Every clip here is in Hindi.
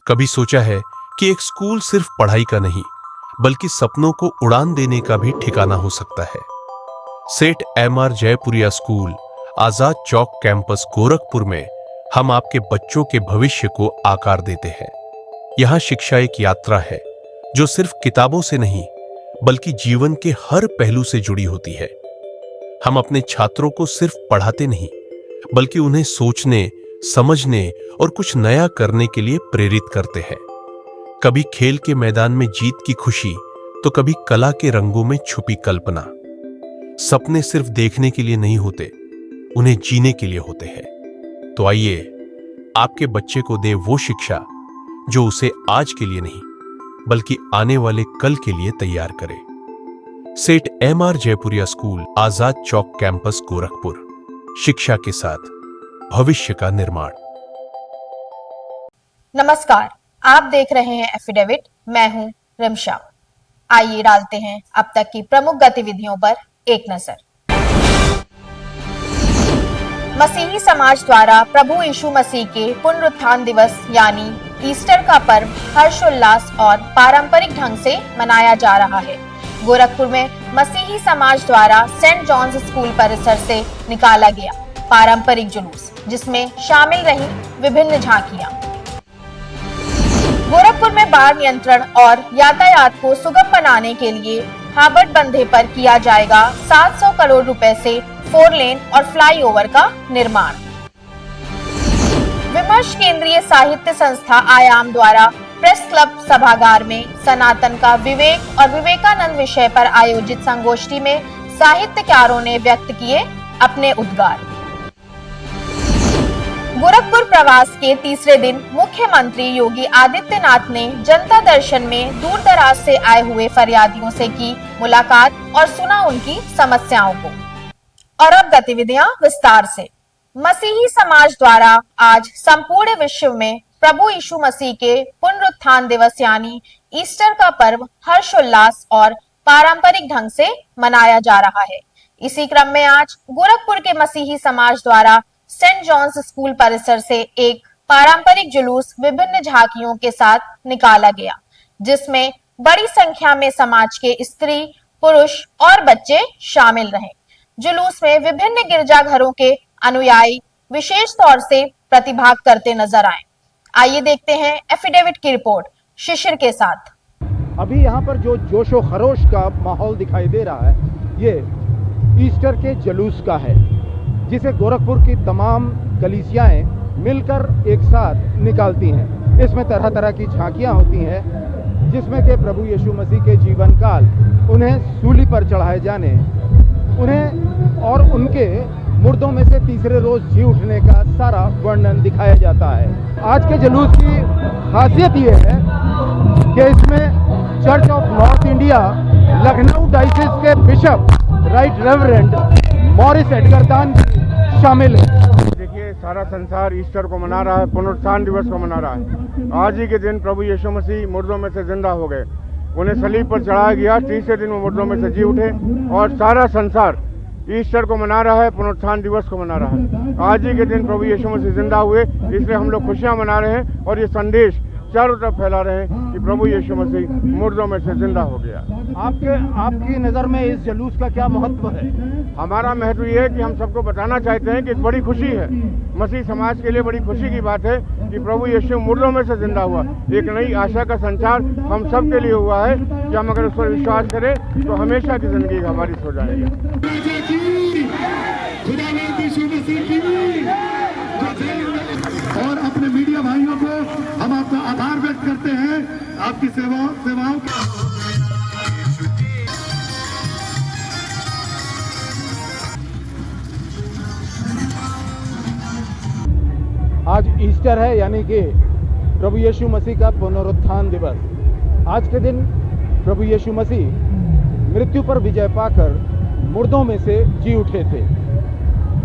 कभी सोचा है कि एक स्कूल सिर्फ पढ़ाई का नहीं बल्कि सपनों को उड़ान देने का भी ठिकाना हो सकता है। सेठ MR. Jaipuria school, Azad Chowk campus, Gorakhpur में हम आपके बच्चों के भविष्य को आकार देते हैं। यहाँ शिक्षा एक यात्रा है जो सिर्फ किताबों से नहीं बल्कि जीवन के हर पहलू से जुड़ी होती है। हम अपने छात्रों को सिर्फ पढ़ाते नहीं बल्कि उन्हें सोचने, समझने और कुछ नया करने के लिए प्रेरित करते हैं। कभी खेल के मैदान में जीत की खुशी तो कभी कला के रंगों में छुपी कल्पना। सपने सिर्फ देखने के लिए नहीं होते, उन्हें जीने के लिए होते हैं। तो आइए आपके बच्चे को दे वो शिक्षा जो उसे आज के लिए नहीं बल्कि आने वाले कल के लिए तैयार करे। सेठ MR. Jaipuria school, Azad Chowk campus, Gorakhpur. शिक्षा के साथ भविष्य का निर्माण। नमस्कार, आप देख रहे हैं एफिडेविट। मैं हूं रिमशा। आइए डालते हैं अब तक की प्रमुख गतिविधियों पर एक नजर। मसीही समाज द्वारा प्रभु यीशु मसीह के पुनरुत्थान दिवस यानी ईस्टर का पर्व हर्षोल्लास और पारंपरिक ढंग से मनाया जा रहा है। गोरखपुर में मसीही समाज द्वारा सेंट जॉन्स स्कूल परिसर से निकाला गया पारंपरिक जुलूस, जिसमें शामिल रही विभिन्न झांकियां। गोरखपुर में बाढ़ नियंत्रण और यातायात को सुगम बनाने के लिए हाबड़ बंधे पर किया जाएगा 700 करोड़ रुपए से 4 लेन और फ्लाईओवर का निर्माण। विमर्श केंद्रीय साहित्य संस्था आयाम द्वारा प्रेस क्लब सभागार में सनातन का विवेक और विवेकानंद विषय पर आयोजित संगोष्ठी में साहित्यकारों ने व्यक्त किए अपने उद्गार। गोरखपुर प्रवास के तीसरे दिन मुख्यमंत्री योगी आदित्यनाथ ने जनता दर्शन में दूर दराज से आए हुए फरियादियों से की मुलाकात और सुना उनकी समस्याओं को। और अब गतिविधियां विस्तार से। मसीही समाज द्वारा आज संपूर्ण विश्व में प्रभु यीशु मसीह के पुनरुत्थान दिवस यानी ईस्टर का पर्व हर्षोल्लास और पारंपरिक ढंग से मनाया जा रहा है। इसी क्रम में आज गोरखपुर के मसीही समाज द्वारा सेंट जॉन्स स्कूल परिसर से एक पारंपरिक जुलूस विभिन्न झांकियों के साथ निकाला गया, जिसमें बड़ी संख्या में समाज के स्त्री, पुरुष और बच्चे शामिल रहे। जुलूस में विभिन्न गिरजाघरों के अनुयायी विशेष तौर से प्रतिभाग करते नजर आए। आइए देखते हैं एफिडेविट की रिपोर्ट शिशिर के साथ। अभी यहाँ पर जो जोशो खरोश का माहौल दिखाई दे रहा है, ये ईस्टर के जुलूस का है, जिसे गोरखपुर की तमाम कलीसियाएं मिलकर एक साथ निकालती हैं। इसमें तरह तरह की झांकियां होती हैं, जिसमें के प्रभु यीशु मसीह के जीवन काल, उन्हें सूली पर चढ़ाए जाने, उन्हें और उनके मुर्दों में से तीसरे रोज जी उठने का सारा वर्णन दिखाया जाता है। आज के जुलूस की खासियत ये है कि इसमें church of north India Lucknow diocese के बिशप राइट रेवरेंड मॉरिस एडगरदान शामिल है। देखिए, सारा संसार ईस्टर को मना रहा है, पुनरुत्थान दिवस को मना रहा है। आज ही के दिन प्रभु यीशु मसीह मुर्दों में से जिंदा हो गए, उन्हें सलीब पर चढ़ाया गया, तीसरे दिन वो मुर्दों में से जी उठे और सारा संसार ईस्टर को मना रहा है, पुनरुत्थान दिवस को मना रहा है। आज ही के दिन प्रभु यीशु मसीह जिंदा हुए, इसलिए हम लोग खुशियां मना रहे हैं और ये संदेश चारों तरफ फैला रहे हैं कि प्रभु यीशु मसीह मुर्दों में से जिंदा हो गया। आपकी नज़र में इस जुलूस का क्या महत्व है? हमारा महत्व ये है कि हम सबको बताना चाहते हैं कि एक बड़ी खुशी है, मसीह समाज के लिए बड़ी खुशी की बात है कि प्रभु यीशु मुर्दों में से जिंदा हुआ। एक नई आशा का संचार हम सब के लिए हुआ है कि हम अगर उस पर विश्वास करें तो हमेशा की जिंदगी हमारी हो जाएगी। और अपने मीडिया भाइयों को हम आपका आभार व्यक्त करते हैं आपकी सेवाओं का। आज ईस्टर है, यानी कि प्रभु यीशु मसीह का पुनरुत्थान दिवस। आज के दिन प्रभु यीशु मसीह मृत्यु पर विजय पाकर मुर्दों में से जी उठे थे।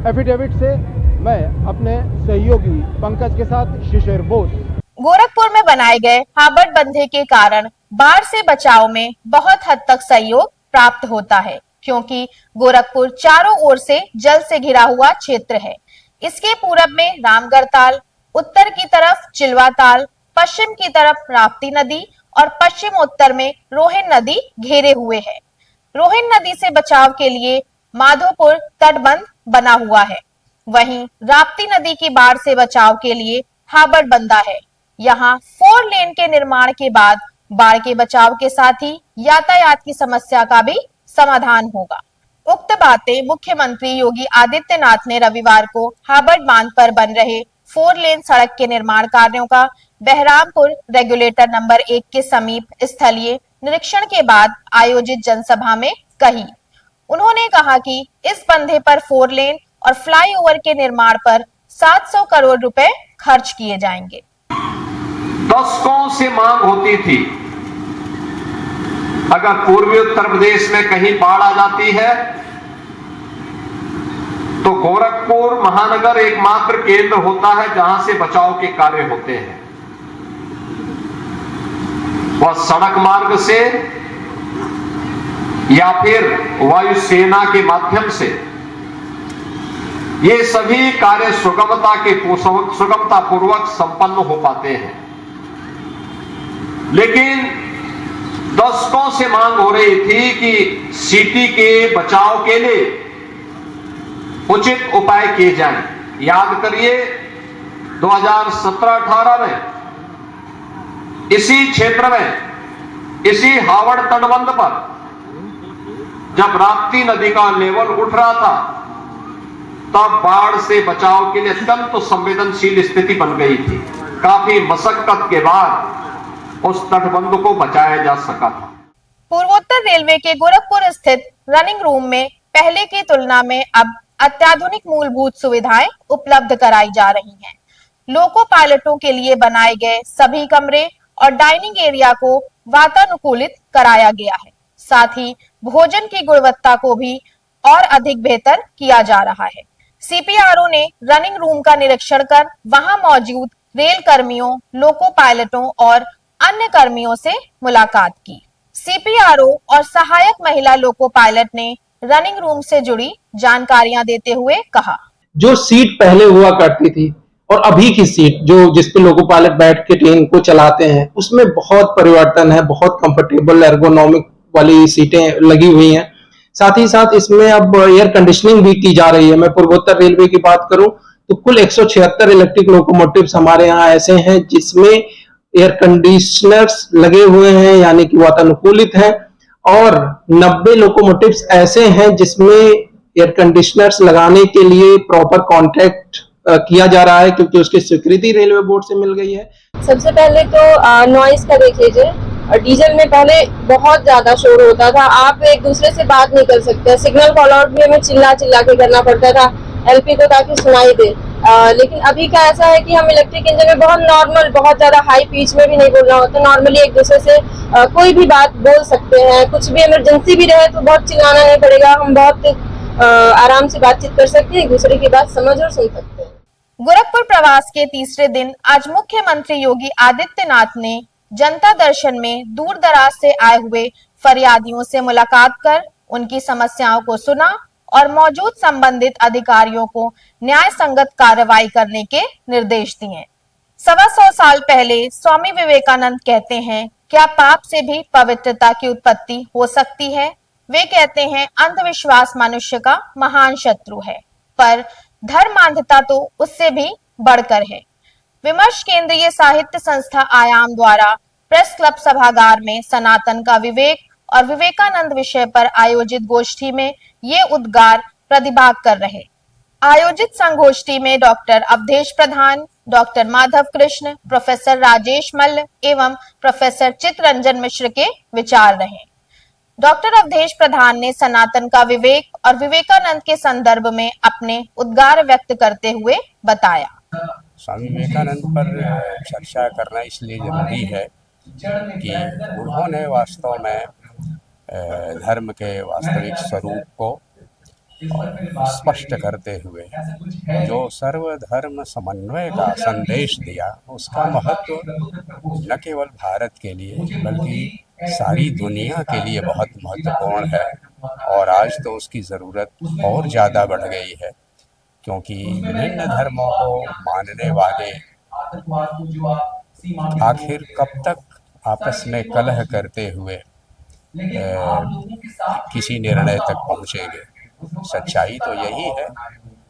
एफिडेविट से मैं अपने सहयोगी पंकज के साथ शिशिर बोस। गोरखपुर में बनाए गए हाबड़ बंधे के कारण बाढ़ से बचाव में बहुत हद तक सहयोग प्राप्त होता है, क्योंकि गोरखपुर चारों ओर से जल से घिरा हुआ क्षेत्र है। इसके पूरब में रामगढ़ ताल, उत्तर की तरफ चिलवा ताल, पश्चिम की तरफ राप्ती नदी और पश्चिम उत्तर में रोहिन नदी घेरे हुए है। रोहिन नदी से बचाव के लिए माधोपुर तटबंध बना हुआ है। वहीं राप्ती नदी की बाढ़ से बचाव के लिए हाबड़ बंदा है। यहाँ 4 लेन के निर्माण के बाद बाढ़ के बचाव के साथ ही यातायात की समस्या का भी समाधान होगा। उक्त बातें मुख्यमंत्री योगी आदित्यनाथ ने रविवार को हाबड़ बांध पर बन रहे 4 लेन सड़क के निर्माण कार्यों का बहरामपुर रेगुलेटर नंबर 1 के समीप स्थलीय निरीक्षण के बाद आयोजित जनसभा में कही। उन्होंने कहा कि इस बंधे पर 4 लेन और फ्लाईओवर के निर्माण पर 700 करोड़ रुपए खर्च किए जाएंगे। दशकों से मांग होती थी, अगर पूर्वी उत्तर प्रदेश में कहीं बाढ़ आ जाती है तो गोरखपुर महानगर एकमात्र केंद्र होता है जहां से बचाव के कार्य होते हैं। वह सड़क मार्ग से या फिर वायुसेना के माध्यम से ये सभी कार्य सुगमता पूर्वक संपन्न हो पाते हैं। लेकिन दशकों से मांग हो रही थी कि सिटी के बचाव के लिए उचित उपाय किए जाएं। याद करिए 2017-18 में इसी क्षेत्र में, इसी हावड़ तटबंध पर जब राप्ती नदी का लेवल उठ रहा था तब बाढ़ से बचाव के लिए अत्यंत संवेदनशील स्थिति बन गई थी। काफी मशक्कत के बाद उस तटबंध को बचाया जा सका था। पूर्वोत्तर रेलवे के गोरखपुर स्थित रनिंग रूम में पहले की तुलना में अब अत्याधुनिक मूलभूत सुविधाएं उपलब्ध कराई जा रही हैं। लोको पायलटों के लिए बनाए गए सभी कमरे और डाइनिंग एरिया को वातानुकूलित कराया गया है। साथ ही भोजन की गुणवत्ता को भी और अधिक बेहतर किया जा रहा है। सीपीआरओ ने रनिंग रूम का निरीक्षण कर वहां मौजूद रेल कर्मियों, लोको पायलटों और अन्य कर्मियों से मुलाकात की। सीपीआरओ और सहायक महिला लोको पायलट ने रनिंग रूम से जुड़ी जानकारियां देते हुए कहा, जो सीट पहले हुआ करती थी और अभी की सीट जो जिसपे लोको पायलट बैठ के ट्रेन को चलाते हैं उसमें बहुत परिवर्तन है। बहुत कंफर्टेबल एर्गोनॉमिक वाली सीटें लगी हुई हैं। साथ ही साथ इसमें अब एयर कंडीशनिंग भी की जा रही है। मैं पूर्वोत्तर रेलवे की बात करूं तो कुल 176 इलेक्ट्रिक लोकोमोटिव्स हमारे यहाँ ऐसे हैं जिसमें एयर कंडीशनर्स लगे हुए हैं, यानी कि वातानुकूलित हैं, और 90 लोकोमोटिव्स ऐसे हैं जिसमें एयर कंडीशनर्स लगाने के लिए प्रॉपर कॉन्ट्रैक्ट किया जा रहा है, क्योंकि उसकी स्वीकृति रेलवे बोर्ड से मिल गई है। सबसे पहले तो नॉइस का देख लीजिए। डीजल में पहले बहुत ज्यादा शोर होता था, आप एक दूसरे से बात नहीं कर सकते। सिग्नल कॉल आउट भी हमें चिल्ला चिल्ला के करना पड़ता था एलपी को ताकि सुनाई दे। लेकिन अभी का ऐसा है कि हम इलेक्ट्रिक इंजन में बहुत नॉर्मल, बहुत ज्यादा हाई पिच में भी नहीं बोलना होता। नॉर्मली एक दूसरे से कोई भी बात बोल सकते हैं। कुछ भी इमरजेंसी भी रहे तो बहुत चिल्लाना नहीं पड़ेगा, हम बहुत आराम से बातचीत कर सकते हैं, एक दूसरे की बात समझ और सुन सकते हैं। गोरखपुर प्रवास के तीसरे दिन आज मुख्यमंत्री योगी आदित्यनाथ ने जनता दर्शन में दूर दराज से आए हुए फरियादियों से मुलाकात कर उनकी समस्याओं को सुना और मौजूद संबंधित अधिकारियों को न्याय संगत कार्रवाई करने के निर्देश दिए। 125 साल पहले स्वामी विवेकानंद कहते हैं, क्या पाप से भी पवित्रता की उत्पत्ति हो सकती है? वे कहते हैं, अंधविश्वास मनुष्य का महान शत्रु है, पर धर्मांधता तो उससे भी बढ़कर है। विमर्श केंद्रीय साहित्य संस्था आयाम द्वारा प्रेस क्लब सभागार में सनातन का विवेक और विवेकानंद विषय पर आयोजित गोष्ठी में ये उद्गार प्रतिभाग कर रहे। आयोजित संगोष्ठी में डॉक्टर अवधेश प्रधान, डॉक्टर माधव कृष्ण, प्रोफेसर राजेश मल्ल एवं प्रोफेसर चित्तरंजन मिश्र के विचार रहे। डॉक्टर अवधेश प्रधान ने सनातन का विवेक और विवेकानंद के संदर्भ में अपने उद्गार व्यक्त करते हुए बताया। स्वामी विवेकानंद पर चर्चा करना इसलिए जरूरी है कि उन्होंने वास्तव में धर्म के वास्तविक स्वरूप को स्पष्ट करते हुए जो सर्वधर्म समन्वय का संदेश दिया, उसका महत्व न केवल भारत के लिए बल्कि सारी दुनिया के लिए बहुत महत्वपूर्ण है। और आज तो उसकी ज़रूरत और ज़्यादा बढ़ गई है, क्योंकि विभिन्न धर्मों को मानने वाले आखिर कब तक आपस में कलह करते हुए किसी निर्णय तक पहुंचेंगे। सच्चाई तो यही है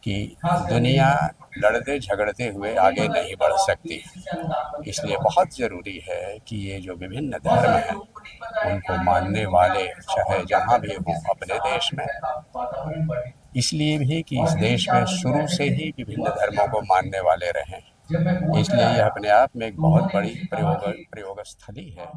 कि दुनिया लड़ते झगड़ते हुए आगे नहीं बढ़ सकती। इसलिए बहुत ज़रूरी है कि ये जो विभिन्न धर्म हैं उनको मानने वाले चाहे जहाँ भी हों अपने देश में, इसलिए भी कि इस देश में शुरू से ही विभिन्न धर्मों को मानने वाले रहें, इसलिए यह अपने आप में एक बहुत बड़ी प्रयोग स्थली है।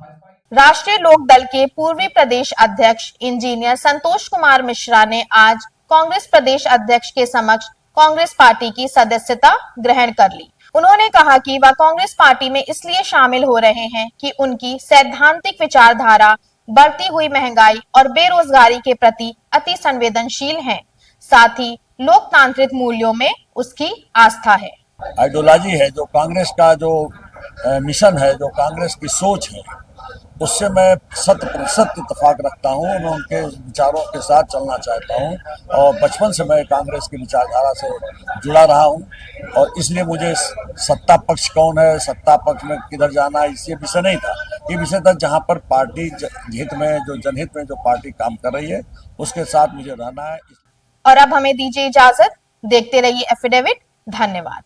राष्ट्रीय लोक दल के पूर्वी प्रदेश अध्यक्ष इंजीनियर संतोष कुमार मिश्रा ने आज कांग्रेस प्रदेश अध्यक्ष के समक्ष कांग्रेस पार्टी की सदस्यता ग्रहण कर ली। उन्होंने कहा कि वह कांग्रेस पार्टी में इसलिए शामिल हो रहे हैं कि उनकी सैद्धांतिक विचारधारा बढ़ती हुई महंगाई और बेरोजगारी के प्रति अति संवेदनशील है, साथ ही लोकतांत्रिक मूल्यों में उसकी आस्था है। आइडियोलॉजी है जो कांग्रेस का जो मिशन है, जो कांग्रेस की सोच है, उससे मैं 100% इत्तेफाक रखता हूँ। मैं उनके विचारों के साथ चलना चाहता हूँ और बचपन से मैं कांग्रेस की विचारधारा से जुड़ा रहा हूँ और इसलिए मुझे सत्ता पक्ष कौन है, सत्ता पक्ष में किधर जाना, ये विषय नहीं था। ये विषय था जहाँ पर पार्टी हित में, जो जनहित में जो पार्टी काम कर रही है उसके साथ मुझे रहना है। और अब हमें दीजिए इजाजत, देखते रहिए एफिडेविट। धन्यवाद।